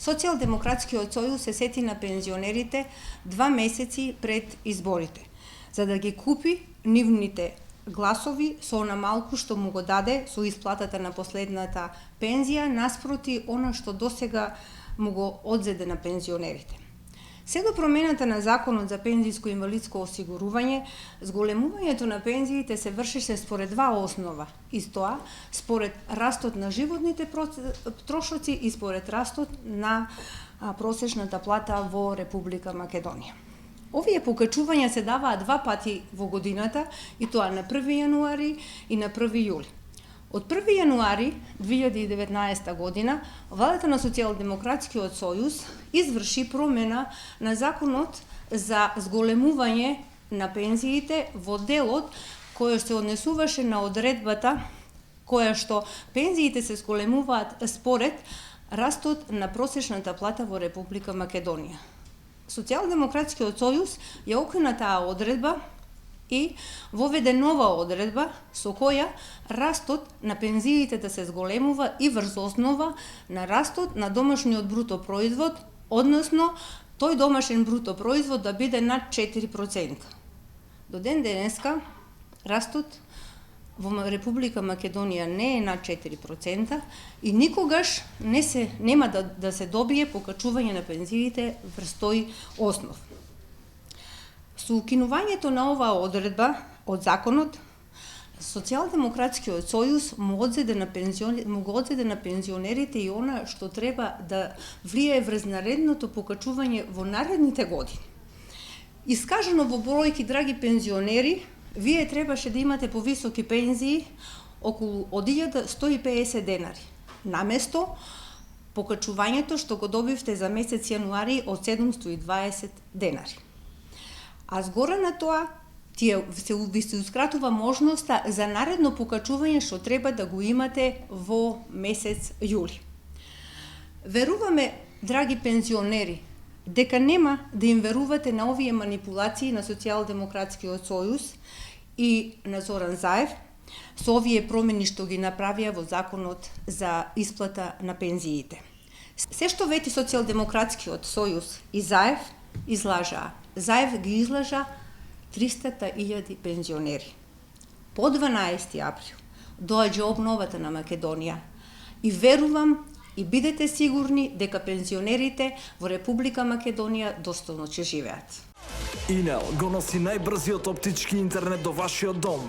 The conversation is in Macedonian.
Социјалдемократскиот сојуз се сети на пензионерите 2 месеци пред изборите, за да ги купи нивните гласови со она малку што му го даде со исплатата на последната пензија, наспроти она што досега му го одзеде на пензионерите. Се до промената на Законот за пензиско и инвалидско осигурување, зголемувањето на пензиите се вршеше според два основа, тоа според растот на животните трошоци и според растот на просечната плата во Република Македонија. Овие покачувања се даваат два пати во годината, и тоа на 1 јануари и на 1 јули. Од 1 јануари 2019 година, владата на Социјалдемократскиот сојуз изврши промена на Законот за зголемување на пензиите во делот кој се однесуваше на одредбата која што пензиите се зголемуваат според растот на просечната плата во Република Македонија. Социјалдемократскиот сојуз ја укина таа одредба и воведе нова одредба со која растот на пензиите да се зголемува и врз основа на растот на домашниот бруто производ, односно тој домашен бруто производ да биде над 4%. До ден денеска растот во Република Македонија не е над 4% и никогаш нема да се добие покачување на пензиите врз тој основ. Со укинувањето на оваа одредба од законот, Социјалдемократскиот сојуз му го одзеде на пензионерите и она што треба да влијае врз наредното покачување во наредните години. Искажано во бројки, драги пензионери, вие требаше да имате повисоки пензии околу од 1150 денари, наместо покачувањето што го добивте за месец јануари од 720 денари. А згора на тоа, ви се ускратува можноста за наредно покачување што треба да го имате во месец јули. Веруваме, драги пензионери, дека нема да им верувате на овие манипулации на Социјалдемократскиот сојуз и на Зоран Заев со овие промени што ги направија во Законот за исплата на пензиите. Се што вети Социјалдемократскиот сојуз и Заев излажаа. Заев ги излажа 300.000 пензионери. По 12 април доаѓа обновата на Македонија и верувам и бидете сигурни дека пензионерите во Република Македонија достојно ќе живеат. Инел го носи најбрзиот оптички интернет до вашиот дом.